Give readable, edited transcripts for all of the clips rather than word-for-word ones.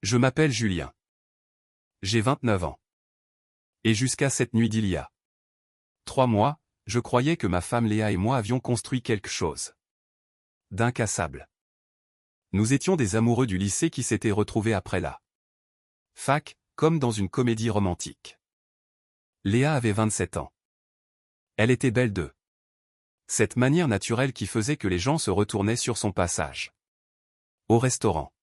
Je m'appelle Julien. J'ai 29 ans. Et jusqu'à cette nuit d'il y a 3 mois, je croyais que ma femme Léa et moi avions construit quelque chose d'incassable. Nous étions des amoureux du lycée qui s'étaient retrouvés après la fac, comme dans une comédie romantique. Léa avait 27 ans. Elle était belle de cette manière naturelle qui faisait que les gens se retournaient sur son passage au restaurant.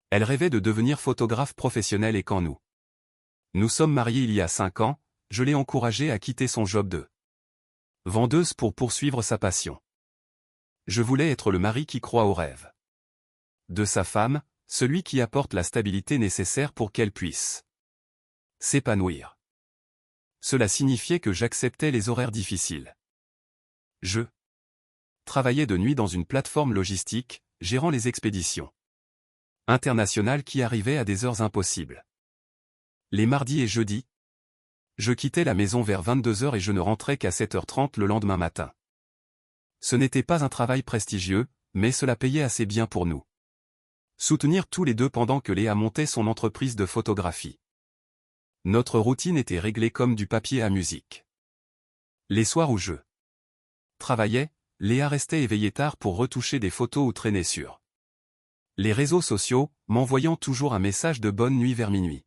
Elle rêvait de devenir photographe professionnelle et quand nous sommes mariés il y a 5 ans, je l'ai encouragée à quitter son job de vendeuse pour poursuivre sa passion. Je voulais être le mari qui croit aux rêves de sa femme, celui qui apporte la stabilité nécessaire pour qu'elle puisse s'épanouir. Cela signifiait que j'acceptais les horaires difficiles. Je travaillais de nuit dans une plateforme logistique, gérant les expéditions internationales qui arrivaient à des heures impossibles. Les mardis et jeudis, je quittais la maison vers 22h et je ne rentrais qu'à 7h30 le lendemain matin. Ce n'était pas un travail prestigieux, mais cela payait assez bien pour nous soutenir tous les deux pendant que Léa montait son entreprise de photographie. Notre routine était réglée comme du papier à musique. Les soirs où je travaillais, Léa restait éveillée tard pour retoucher des photos ou traîner sur les réseaux sociaux, m'envoyant toujours un message de bonne nuit vers minuit.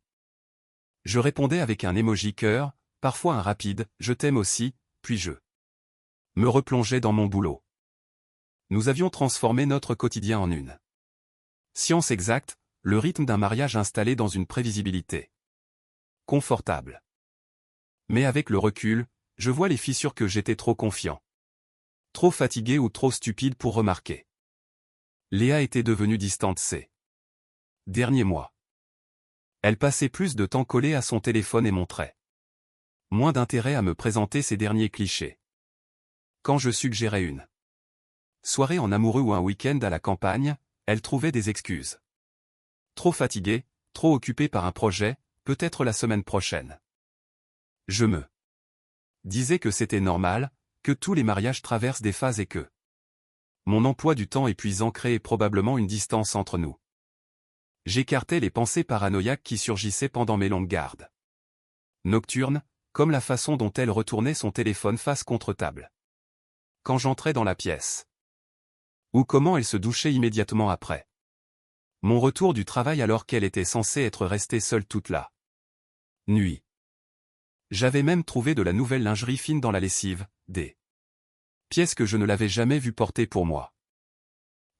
Je répondais avec un emoji cœur, parfois un rapide « je t'aime aussi », puis je me replongeais dans mon boulot. Nous avions transformé notre quotidien en une science exacte, le rythme d'un mariage installé dans une prévisibilité confortable. Mais avec le recul, je vois les fissures que j'étais trop confiant, trop fatigué ou trop stupide pour remarquer. Léa était devenue distante ces derniers mois. Elle passait plus de temps collée à son téléphone et montrait moins d'intérêt à me présenter ses derniers clichés. Quand je suggérais une soirée en amoureux ou un week-end à la campagne, elle trouvait des excuses. Trop fatiguée, trop occupée par un projet, peut-être la semaine prochaine. Je me disais que c'était normal, que tous les mariages traversent des phases et que mon emploi du temps épuisant créait probablement une distance entre nous. J'écartais les pensées paranoïaques qui surgissaient pendant mes longues gardes nocturnes, comme la façon dont elle retournait son téléphone face contre table quand j'entrais dans la pièce. Ou comment elle se douchait immédiatement après mon retour du travail alors qu'elle était censée être restée seule toute la nuit. J'avais même trouvé de la nouvelle lingerie fine dans la lessive, des pièces que je ne l'avais jamais vue porter pour moi.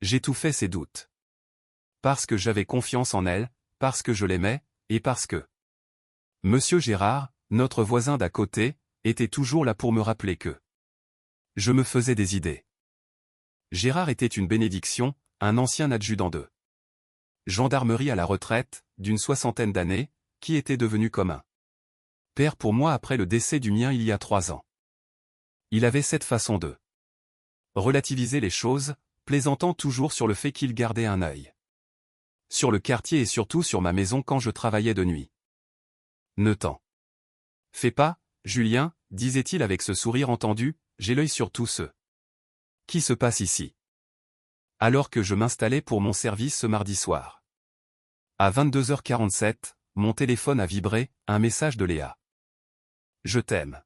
J'étouffais ses doutes. Parce que j'avais confiance en elle, parce que je l'aimais, et parce que Monsieur Gérard, notre voisin d'à côté, était toujours là pour me rappeler que je me faisais des idées. Gérard était une bénédiction, un ancien adjudant de gendarmerie à la retraite, d'une 60aine d'années, qui était devenu comme un père pour moi après le décès du mien il y a 3 ans. Il avait cette façon de relativiser les choses, plaisantant toujours sur le fait qu'il gardait un œil sur le quartier et surtout sur ma maison quand je travaillais de nuit. Ne t'en fais pas, Julien, disait-il avec ce sourire entendu, j'ai l'œil sur tout ce qui se passe ici. Alors que je m'installais pour mon service ce mardi soir. À 22h47, mon téléphone a vibré, un message de Léa. Je t'aime.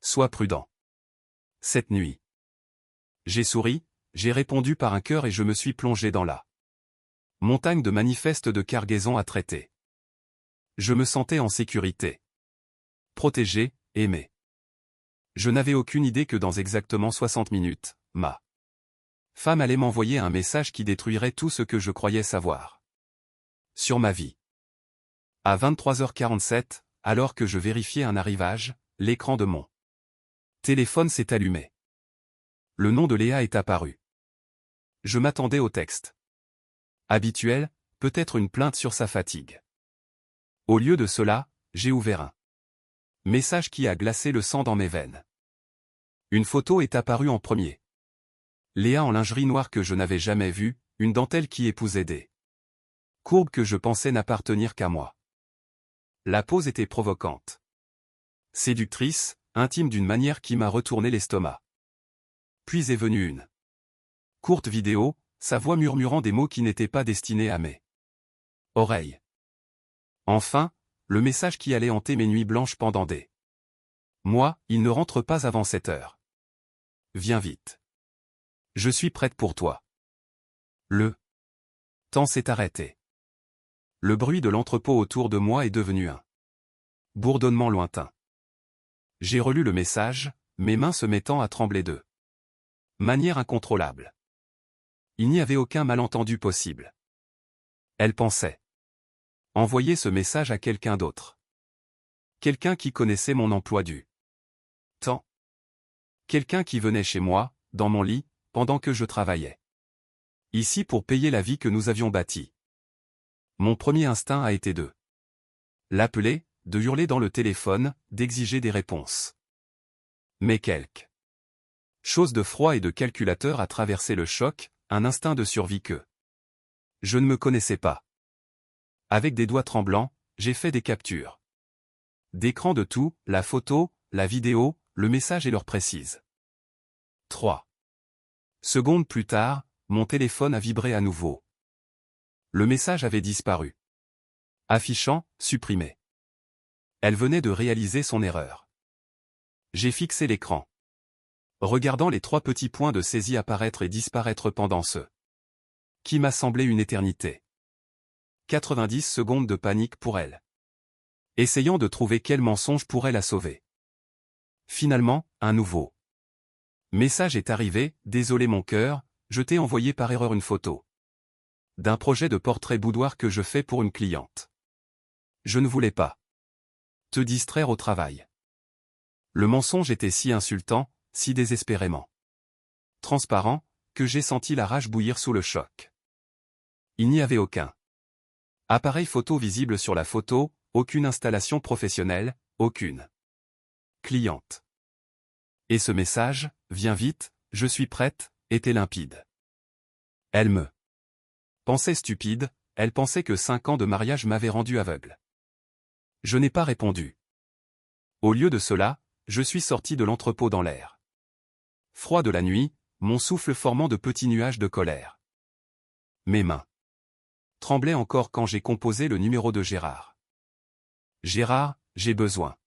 Sois prudent. Cette nuit. J'ai souri, j'ai répondu par un cœur et je me suis plongé dans la montagne de manifestes de cargaison à traiter. Je me sentais en sécurité. Protégé, aimé. Je n'avais aucune idée que dans exactement 60 minutes, ma femme allait m'envoyer un message qui détruirait tout ce que je croyais savoir sur ma vie. À 23h47, alors que je vérifiais un arrivage, l'écran de mon téléphone s'est allumé. Le nom de Léa est apparu. Je m'attendais au texte habituel, peut-être une plainte sur sa fatigue. Au lieu de cela, j'ai ouvert un message qui a glacé le sang dans mes veines. Une photo est apparue en premier. Léa en lingerie noire que je n'avais jamais vue, une dentelle qui épousait des courbes que je pensais n'appartenir qu'à moi. La pose était provocante. Séductrice, intime d'une manière qui m'a retourné l'estomac. Puis est venue une courte vidéo, sa voix murmurant des mots qui n'étaient pas destinés à mes Oreille. Enfin, le message qui allait hanter mes nuits blanches pendant des mois, il ne rentre pas avant 7 heures. Viens vite. Je suis prête pour toi. Le temps s'est arrêté. Le bruit de l'entrepôt autour de moi est devenu un bourdonnement lointain. J'ai relu le message, mes mains se mettant à trembler de manière incontrôlable. Il n'y avait aucun malentendu possible. Elle pensait envoyer ce message à quelqu'un d'autre. Quelqu'un qui connaissait mon emploi du temps. Quelqu'un qui venait chez moi, dans mon lit, pendant que je travaillais. Ici pour payer la vie que nous avions bâtie. Mon premier instinct a été de l'appeler, de hurler dans le téléphone, d'exiger des réponses. Mais quelque chose de froid et de calculateur a traversé le choc, un instinct de survie que je ne me connaissais pas. Avec des doigts tremblants, j'ai fait des captures d'écran de tout, la photo, la vidéo, le message et l'heure précise. 3 secondes plus tard, mon téléphone a vibré à nouveau. Le message avait disparu. Affichant, supprimé. Elle venait de réaliser son erreur. J'ai fixé l'écran. Regardant les 3 petits points de saisie apparaître et disparaître pendant ce qui m'a semblé une éternité. 90 secondes de panique pour elle. Essayant de trouver quel mensonge pourrait la sauver. Finalement, un nouveau message est arrivé, désolé mon cœur, je t'ai envoyé par erreur une photo d'un projet de portrait boudoir que je fais pour une cliente. Je ne voulais pas te distraire au travail. Le mensonge était si insultant, si désespérément transparent, que j'ai senti la rage bouillir sous le choc. Il n'y avait aucun appareil photo visible sur la photo, aucune installation professionnelle, aucune cliente. Et ce message, viens vite, je suis prête, était limpide. Elle me pensait stupide, elle pensait que 5 ans de mariage m'avaient rendu aveugle. Je n'ai pas répondu. Au lieu de cela, je suis sorti de l'entrepôt dans l'air froid de la nuit, mon souffle formant de petits nuages de colère. Mes mains tremblaient encore quand j'ai composé le numéro de Gérard. Gérard, j'ai besoin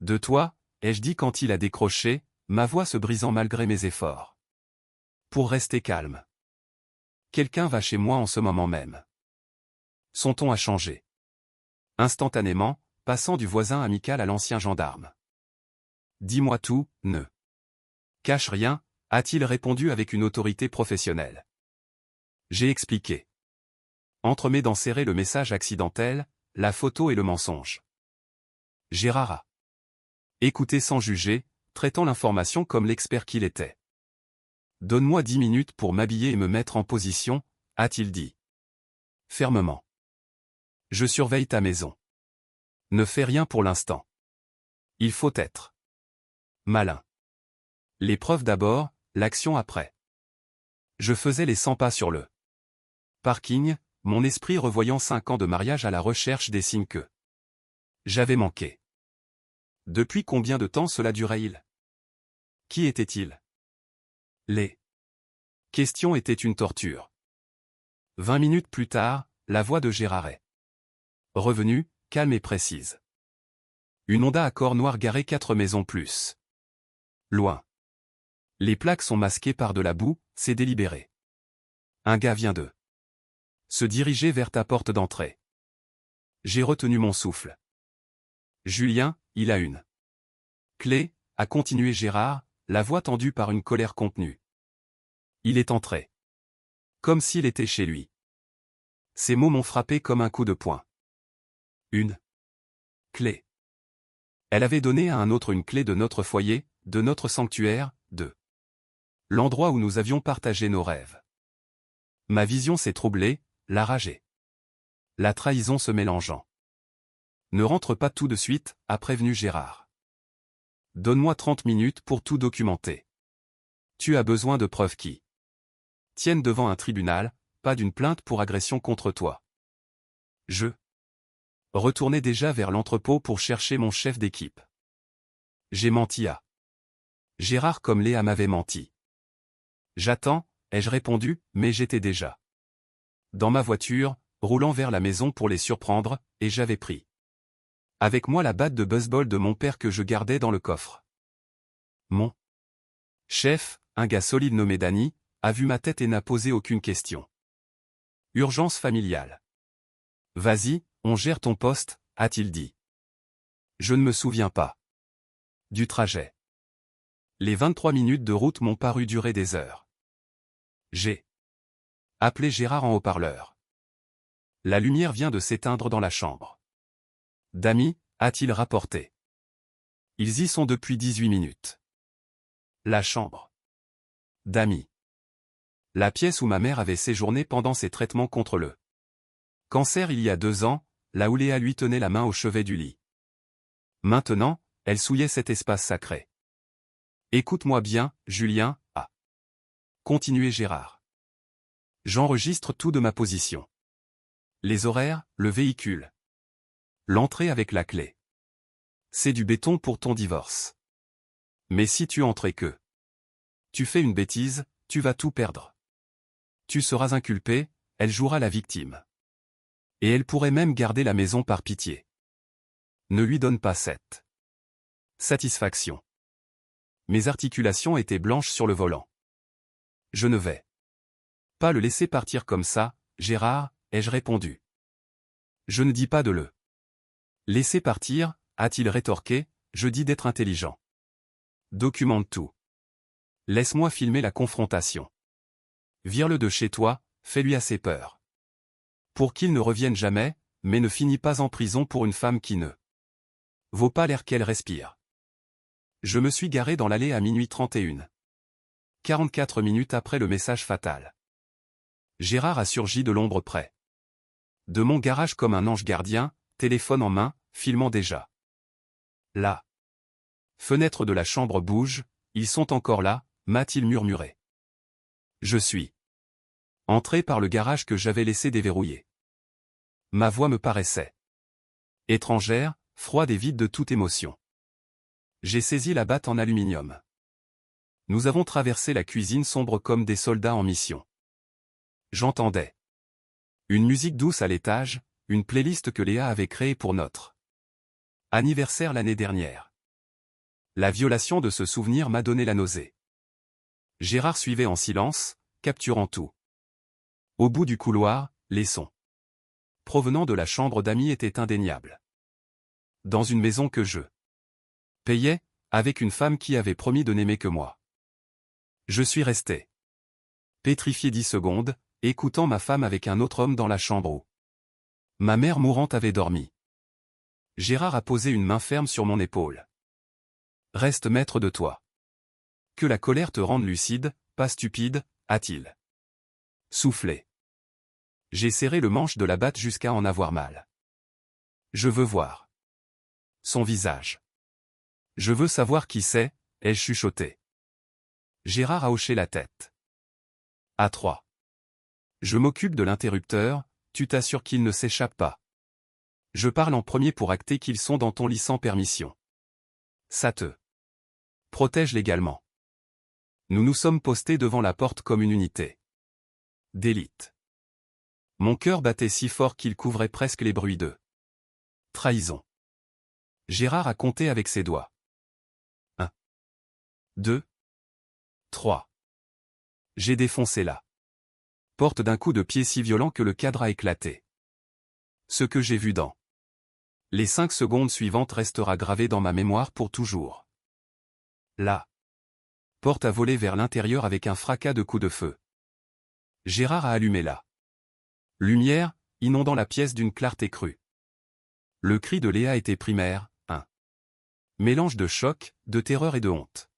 de toi, ai-je dit quand il a décroché, ma voix se brisant malgré mes efforts. Pour rester calme. Quelqu'un va chez moi en ce moment même. Son ton a changé. Instantanément, passant du voisin amical à l'ancien gendarme. Dis-moi tout, ne cache rien, a-t-il répondu avec une autorité professionnelle. J'ai expliqué. Entre mes dents serrées le message accidentel, la photo et le mensonge. Gérard a écouté sans juger, traitant l'information comme l'expert qu'il était. Donne-moi 10 minutes pour m'habiller et me mettre en position, a-t-il dit. Fermement. Je surveille ta maison. Ne fais rien pour l'instant. Il faut être malin. L'épreuve d'abord, l'action après. Je faisais les 100 pas sur le parking, mon esprit revoyant 5 ans de mariage à la recherche des signes que j'avais manqués. Depuis combien de temps cela durait-il? Qui était-il? Les questions étaient une torture. 20 minutes plus tard, la voix de Gérard est revenue, calme et précise. Une Honda Accord noir garée 4 maisons plus loin. Les plaques sont masquées par de la boue, c'est délibéré. Un gars vient de se diriger vers ta porte d'entrée. J'ai retenu mon souffle. Julien, il a une clé, a continué Gérard, la voix tendue par une colère contenue. Il est entré. Comme s'il était chez lui. Ces mots m'ont frappé comme un coup de poing. Une clé. Elle avait donné à un autre une clé de notre foyer, de notre sanctuaire, de l'endroit où nous avions partagé nos rêves. Ma vision s'est troublée, la rage et la trahison se mélangeant. Ne rentre pas tout de suite, a prévenu Gérard. Donne-moi 30 minutes pour tout documenter. Tu as besoin de preuves qui tiennent devant un tribunal, pas d'une plainte pour agression contre toi. Je retournais déjà vers l'entrepôt pour chercher mon chef d'équipe. J'ai menti à Gérard comme Léa m'avait menti. J'attends, ai-je répondu, mais j'étais déjà dans ma voiture, roulant vers la maison pour les surprendre, et j'avais pris avec moi la batte de baseball de mon père que je gardais dans le coffre. Mon chef, un gars solide nommé Danny, a vu ma tête et n'a posé aucune question. Urgence familiale. Vas-y, on gère ton poste, a-t-il dit. Je ne me souviens pas du trajet. Les 23 minutes de route m'ont paru durer des heures. J'ai appelé Gérard en haut-parleur. La lumière vient de s'éteindre dans la chambre. Damy, a-t-il rapporté. Ils y sont depuis 18 minutes. La chambre. Damy. La pièce où ma mère avait séjourné pendant ses traitements contre le cancer il y a 2 ans, là où Léa lui tenait la main au chevet du lit. Maintenant, elle souillait cet espace sacré. Écoute-moi bien, Julien, a continué Gérard. J'enregistre tout de ma position. Les horaires, le véhicule. L'entrée avec la clé. C'est du béton pour ton divorce. Mais si tu entres et que tu fais une bêtise, tu vas tout perdre. Tu seras inculpé, elle jouera la victime. Et elle pourrait même garder la maison par pitié. Ne lui donne pas cette satisfaction. Mes articulations étaient blanches sur le volant. Je ne vais pas le laisser partir comme ça, Gérard, ai-je répondu. Je ne dis pas de le laisser partir, a-t-il rétorqué, je dis d'être intelligent. Documente tout. Laisse-moi filmer la confrontation. Vire-le de chez toi, fais-lui assez peur. Pour qu'il ne revienne jamais, mais ne finit pas en prison pour une femme qui ne vaut pas l'air qu'elle respire. Je me suis garé dans l'allée à minuit 31. 44 minutes après le message fatal. Gérard a surgi de l'ombre près de mon garage comme un ange gardien, téléphone en main, filmant déjà. La fenêtre de la chambre bouge, ils sont encore là, m'a-t-il murmuré. Je suis entré par le garage que j'avais laissé déverrouiller. Ma voix me paraissait étrangère, froide et vide de toute émotion. J'ai saisi la batte en aluminium. Nous avons traversé la cuisine sombre comme des soldats en mission. J'entendais une musique douce à l'étage, une playlist que Léa avait créée pour notre anniversaire l'année dernière. La violation de ce souvenir m'a donné la nausée. Gérard suivait en silence, capturant tout. Au bout du couloir, les sons provenant de la chambre d'amis étaient indéniables. Dans une maison que je payais, avec une femme qui avait promis de n'aimer que moi. Je suis resté pétrifié 10 secondes, écoutant ma femme avec un autre homme dans la chambre où ma mère mourante avait dormi. Gérard a posé une main ferme sur mon épaule. Reste maître de toi. Que la colère te rende lucide, pas stupide, a-t-il soufflé. J'ai serré le manche de la batte jusqu'à en avoir mal. Je veux voir son visage. Je veux savoir qui c'est, ai-je chuchoté. Gérard a hoché la tête. À 3. Je m'occupe de l'interrupteur, tu t'assures qu'il ne s'échappe pas. Je parle en premier pour acter qu'ils sont dans ton lit sans permission. Ça te protège légalement. Nous nous sommes postés devant la porte comme une unité d'élite. Mon cœur battait si fort qu'il couvrait presque les bruits de trahison. Gérard a compté avec ses doigts. 1, 2, 3. J'ai défoncé la porte d'un coup de pied si violent que le cadre a éclaté. Ce que j'ai vu dans les 5 secondes suivantes restera gravé dans ma mémoire pour toujours. La porte a volé vers l'intérieur avec un fracas de coups de feu. Gérard a allumé la lumière, inondant la pièce d'une clarté crue. Le cri de Léa était primaire, un mélange de choc, de terreur et de honte.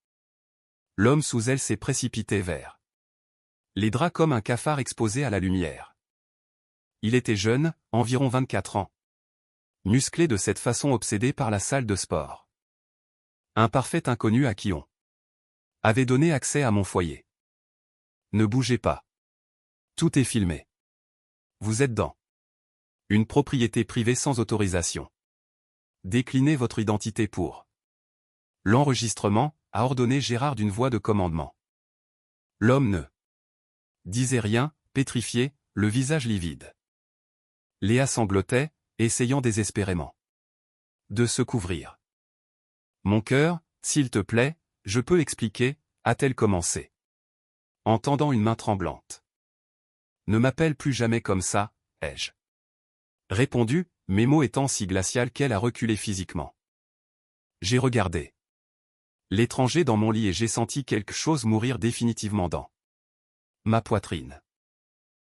L'homme sous elle s'est précipité vers les draps comme un cafard exposé à la lumière. Il était jeune, environ 24 ans. Musclé de cette façon obsédé par la salle de sport. Un parfait inconnu à qui on avait donné accès à mon foyer. Ne bougez pas. Tout est filmé. Vous êtes dans une propriété privée sans autorisation. Déclinez votre identité pour l'enregistrement, a ordonné Gérard d'une voix de commandement. L'homme ne disait rien, pétrifié, le visage livide. Léa sanglotait, essayant désespérément de se couvrir. Mon cœur, s'il te plaît, je peux expliquer, a-t-elle commencé, en tendant une main tremblante. Ne m'appelle plus jamais comme ça, ai-je répondu, mes mots étant si glacial qu'elle a reculé physiquement. J'ai regardé l'étranger dans mon lit et j'ai senti quelque chose mourir définitivement dans ma poitrine.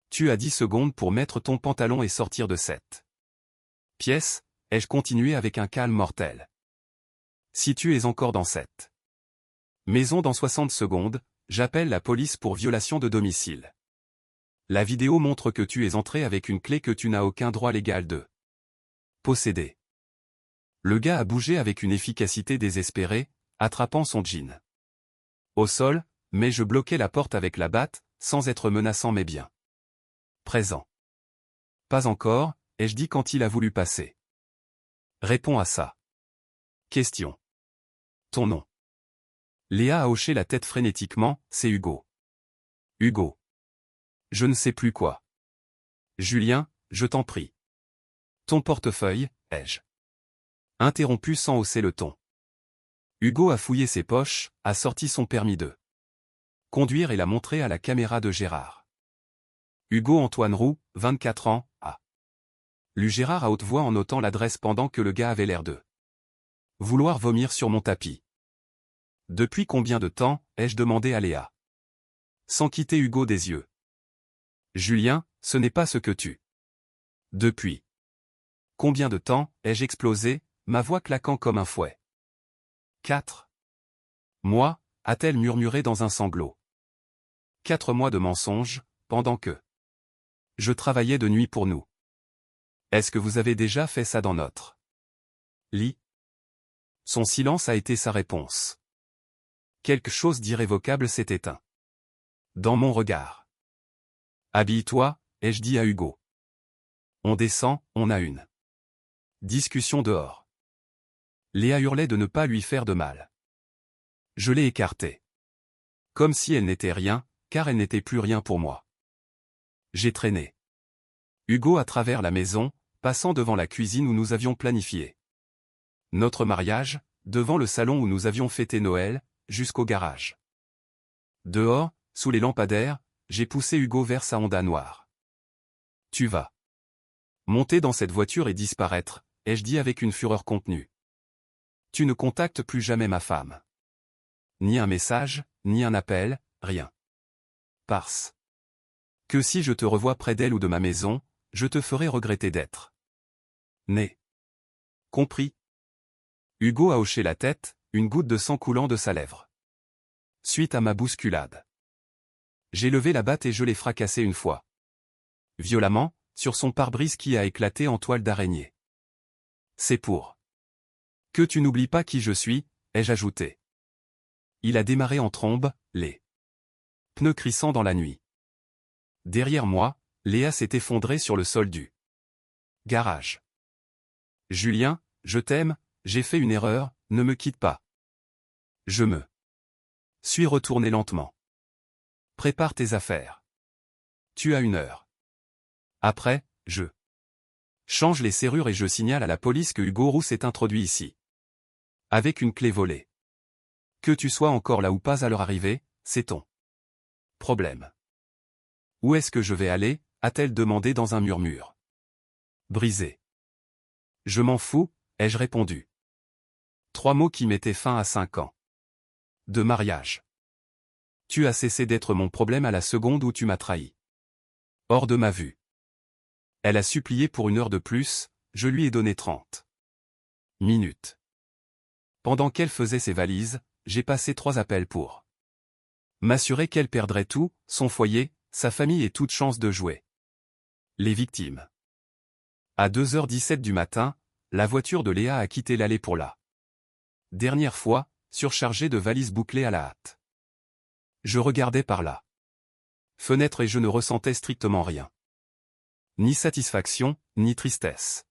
Tu as 10 secondes pour mettre ton pantalon et sortir de cette pièce, ai-je continué avec un calme mortel. Si tu es encore dans cette maison dans 60 secondes, j'appelle la police pour violation de domicile. La vidéo montre que tu es entré avec une clé que tu n'as aucun droit légal de posséder. Le gars a bougé avec une efficacité désespérée, attrapant son jean au sol, mais je bloquais la porte avec la batte, sans être menaçant mais bien présent. Pas encore, ai-je dit quand il a voulu passer. Réponds à ça. Question. Ton nom. Léa a hoché la tête frénétiquement, c'est Hugo. Hugo. Je ne sais plus quoi. Julien, je t'en prie. Ton portefeuille, ai-je interrompu sans hausser le ton. Hugo a fouillé ses poches, a sorti son permis de conduire et l'a montré à la caméra de Gérard. Hugo Antoine Roux, 24 ans, a lu Gérard à haute voix en notant l'adresse pendant que le gars avait l'air de vouloir vomir sur mon tapis. Depuis combien de temps, ai-je demandé à Léa, sans quitter Hugo des yeux. Julien, ce n'est pas ce que tu. Depuis combien de temps, ai-je explosé, ma voix claquant comme un fouet. 4 mois, a-t-elle murmuré dans un sanglot. 4 mois de mensonges, pendant que je travaillais de nuit pour nous. Est-ce que vous avez déjà fait ça dans notre lit? Son silence a été sa réponse. Quelque chose d'irrévocable s'est éteint dans mon regard. Habille-toi, ai-je dit à Hugo. On descend, on a une discussion dehors. Léa hurlait de ne pas lui faire de mal. Je l'ai écartée. Comme si elle n'était rien, car elle n'était plus rien pour moi. J'ai traîné Hugo à travers la maison, passant devant la cuisine où nous avions planifié notre mariage, devant le salon où nous avions fêté Noël, jusqu'au garage. Dehors, sous les lampadaires, j'ai poussé Hugo vers sa Honda noire. Tu vas monter dans cette voiture et disparaître, ai-je dit avec une fureur contenue. Tu ne contactes plus jamais ma femme. Ni un message, ni un appel, rien. Parce que si je te revois près d'elle ou de ma maison, je te ferai regretter d'être né. Compris. Hugo a hoché la tête, une goutte de sang coulant de sa lèvre. Suite à ma bousculade. J'ai levé la batte et je l'ai fracassée une fois. Violemment, sur son pare-brise qui a éclaté en toile d'araignée. C'est pour que tu n'oublies pas qui je suis, ai-je ajouté. Il a démarré en trombe, les pneus crissant dans la nuit. Derrière moi, Léa s'est effondrée sur le sol du garage. Julien, je t'aime, j'ai fait une erreur, ne me quitte pas. Je me suis retourné lentement. Prépare tes affaires. Tu as 1 heure. Après, je change les serrures et je signale à la police que Hugo Roux s'est introduit ici. Avec une clé volée. Que tu sois encore là ou pas à leur arrivée, c'est ton problème. Où est-ce que je vais aller, a-t-elle demandé dans un murmure brisé. Je m'en fous, ai-je répondu. 3 mots qui mettaient fin à 5 ans de mariage. Tu as cessé d'être mon problème à la seconde où tu m'as trahi. Hors de ma vue. Elle a supplié pour 1 heure de plus, je lui ai donné 30 minutes. Pendant qu'elle faisait ses valises, j'ai passé 3 appels pour m'assurer qu'elle perdrait tout, son foyer, sa famille et toute chance de jouer les victimes. À 2h17 du matin, la voiture de Léa a quitté l'allée pour la dernière fois, surchargée de valises bouclées à la hâte. Je regardais par la fenêtre et je ne ressentais strictement rien. Ni satisfaction, ni tristesse.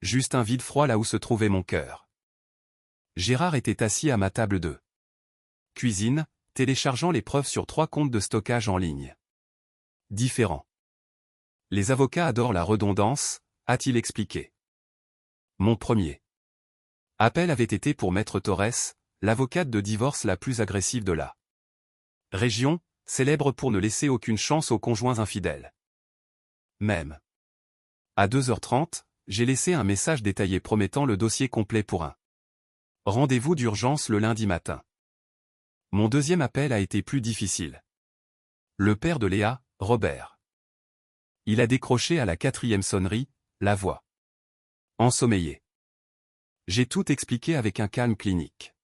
Juste un vide froid là où se trouvait mon cœur. Gérard était assis à ma table de cuisine, téléchargeant les preuves sur 3 comptes de stockage en ligne différents. Les avocats adorent la redondance, a-t-il expliqué. Mon premier appel avait été pour Maître Torres, l'avocate de divorce la plus agressive de la région, célèbre pour ne laisser aucune chance aux conjoints infidèles. Même. À 2h30, j'ai laissé un message détaillé promettant le dossier complet pour un rendez-vous d'urgence le lundi matin. Mon deuxième appel a été plus difficile. Le père de Léa, Robert. Il a décroché à la 4e sonnerie, la voix ensommeillée. J'ai tout expliqué avec un calme clinique.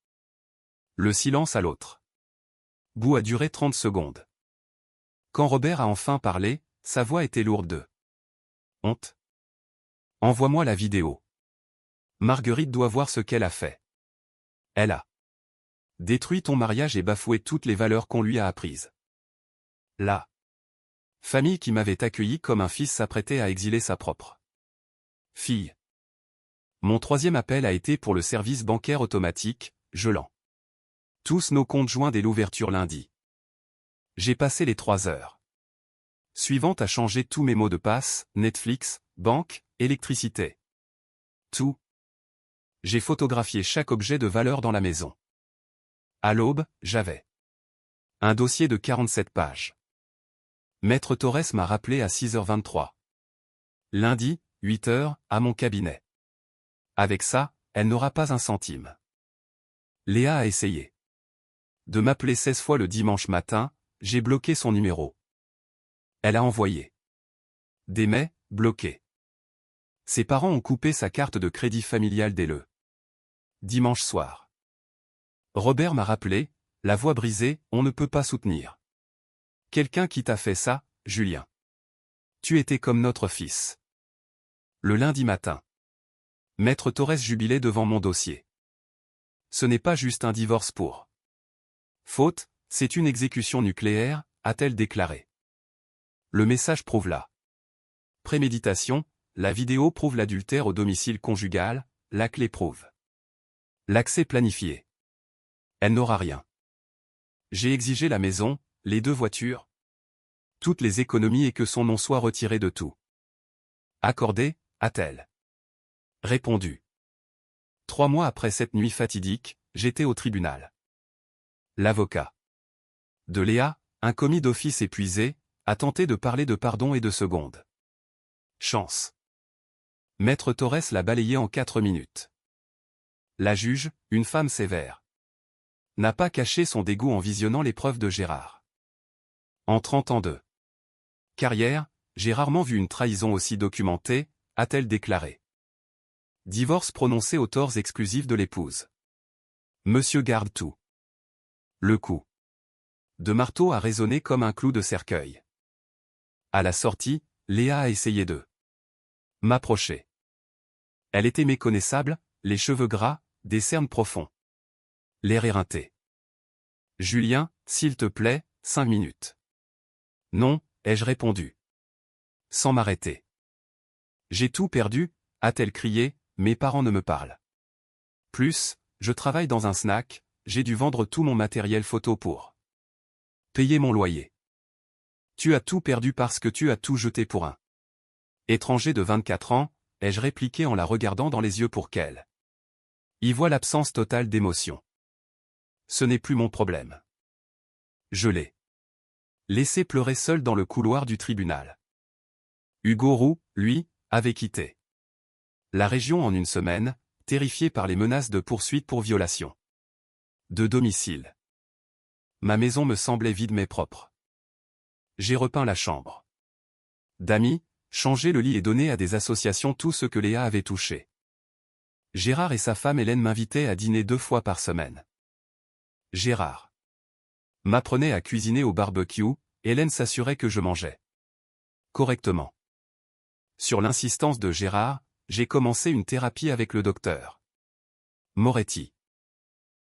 Le silence à l'autre bout a duré 30 secondes. Quand Robert a enfin parlé, sa voix était lourde de honte. Envoie-moi la vidéo. Marguerite doit voir ce qu'elle a fait. Elle a détruit ton mariage et bafoué toutes les valeurs qu'on lui a apprises. La famille qui m'avait accueilli comme un fils s'apprêtait à exiler sa propre fille. Mon troisième appel a été pour le service bancaire automatique, gelant tous nos comptes joints dès l'ouverture lundi. J'ai passé les 3 heures suivantes à changer tous mes mots de passe, Netflix, banque, électricité. Tout. J'ai photographié chaque objet de valeur dans la maison. À l'aube, j'avais un dossier de 47 pages. Maître Torres m'a rappelé à 6h23. Lundi, 8h, à mon cabinet. Avec ça, elle n'aura pas un centime. Léa a essayé de m'appeler 16 fois le dimanche matin, j'ai bloqué son numéro. Elle a envoyé des mails, bloqués. Ses parents ont coupé sa carte de crédit familial dès le dimanche soir. Robert m'a rappelé, la voix brisée, on ne peut pas soutenir quelqu'un qui t'a fait ça, Julien. Tu étais comme notre fils. Le lundi matin. Maître Torres jubilait devant mon dossier. Ce n'est pas juste un divorce pour faute, c'est une exécution nucléaire, a-t-elle déclaré. Le message prouve la préméditation, la vidéo prouve l'adultère au domicile conjugal, la clé prouve l'accès planifié. Elle n'aura rien. J'ai exigé la maison, les 2 voitures, toutes les économies et que son nom soit retiré de tout. Accordé, a-t-elle répondu. 3 mois après cette nuit fatidique, j'étais au tribunal. L'avocat de Léa, un commis d'office épuisé, a tenté de parler de pardon et de seconde chance. Maître Torres l'a balayé en 4 minutes. La juge, une femme sévère, n'a pas caché son dégoût en visionnant les preuves de Gérard. En 30 ans de carrière, j'ai rarement vu une trahison aussi documentée, a-t-elle déclaré. Divorce prononcé aux torts exclusifs de l'épouse. Monsieur garde tout. Le coup de marteau a résonné comme un clou de cercueil. À la sortie, Léa a essayé de m'approcher. Elle était méconnaissable, les cheveux gras, des cernes profonds. L'air éreinté. Julien, s'il te plaît, 5 minutes. Non, ai-je répondu. Sans m'arrêter. J'ai tout perdu, a-t-elle crié, mes parents ne me parlent plus, je travaille dans un snack, j'ai dû vendre tout mon matériel photo pour payer mon loyer. Tu as tout perdu parce que tu as tout jeté pour un étranger de 24 ans, ai-je répliqué en la regardant dans les yeux pour qu'elle y voit l'absence totale d'émotion. Ce n'est plus mon problème. Je l'ai laissé pleurer seul dans le couloir du tribunal. Hugo Roux, lui, avait quitté la région en une semaine, terrifié par les menaces de poursuite pour violation de domicile. Ma maison me semblait vide mais propre. J'ai repeint la chambre d'amis, changé le lit et donné à des associations tout ce que Léa avait touché. Gérard et sa femme Hélène m'invitaient à dîner 2 fois par semaine. Gérard m'apprenait à cuisiner au barbecue, Hélène s'assurait que je mangeais correctement. Sur l'insistance de Gérard, j'ai commencé une thérapie avec le docteur Moretti.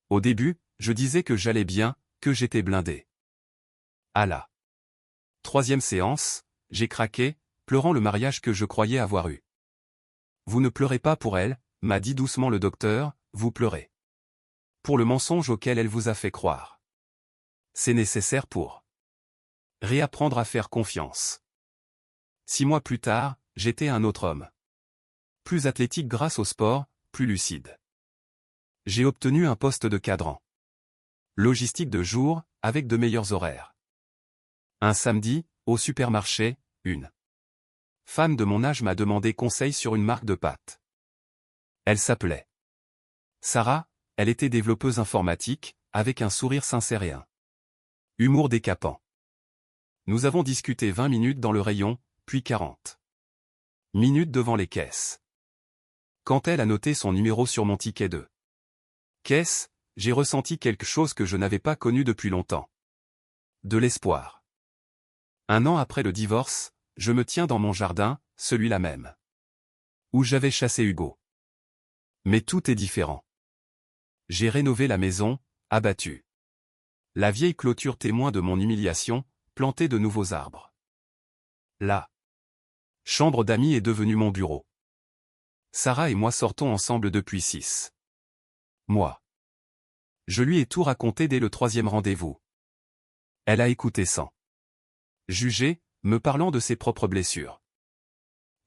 Au début, je disais que j'allais bien, que j'étais blindé. À la 3e séance, j'ai craqué, pleurant le mariage que je croyais avoir eu. Vous ne pleurez pas pour elle, m'a dit doucement le docteur, vous pleurez pour le mensonge auquel elle vous a fait croire. C'est nécessaire pour réapprendre à faire confiance. 6 mois plus tard, j'étais un autre homme. Plus athlétique grâce au sport, plus lucide. J'ai obtenu un poste de cadran. Logistique de jour, avec de meilleurs horaires. Un samedi, au supermarché, une femme de mon âge m'a demandé conseil sur une marque de pâtes. Elle s'appelait Sarah, elle était développeuse informatique, avec un sourire sincère et un humour décapant. Nous avons discuté 20 minutes dans le rayon, puis 40 minutes devant les caisses. Quand elle a noté son numéro sur mon ticket de caisse, j'ai ressenti quelque chose que je n'avais pas connu depuis longtemps. De l'espoir. 1 an après le divorce, je me tiens dans mon jardin, celui-là même où j'avais chassé Hugo. Mais tout est différent. J'ai rénové la maison, abattu la vieille clôture témoin de mon humiliation, planté de nouveaux arbres. La chambre d'amis est devenue mon bureau. Sarah et moi sortons ensemble depuis 6 mois. Je lui ai tout raconté dès le 3e rendez-vous. Elle a écouté sans juger, me parlant de ses propres blessures.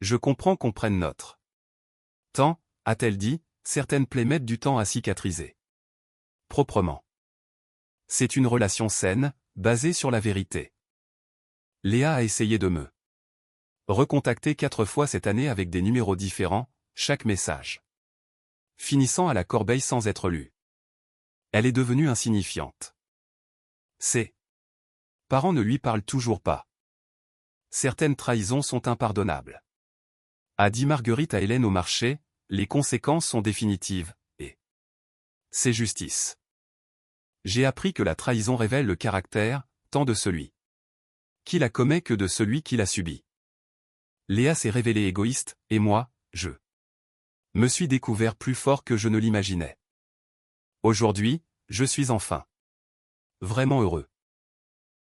Je comprends qu'on prenne notre temps, a-t-elle dit, certaines plaies mettent du temps à cicatriser. Proprement. C'est une relation saine, basée sur la vérité. Léa a essayé de me recontacter 4 fois cette année avec des numéros différents, chaque message finissant à la corbeille sans être lu. Elle est devenue insignifiante. Ses parents ne lui parlent toujours pas. Certaines trahisons sont impardonnables. A dit Marguerite à Hélène au marché, les conséquences sont définitives, et c'est justice. J'ai appris que la trahison révèle le caractère, tant de celui qui la commet que de celui qui la subit. Léa s'est révélée égoïste, et moi, je me suis découvert plus fort que je ne l'imaginais. Aujourd'hui, je suis enfin vraiment heureux.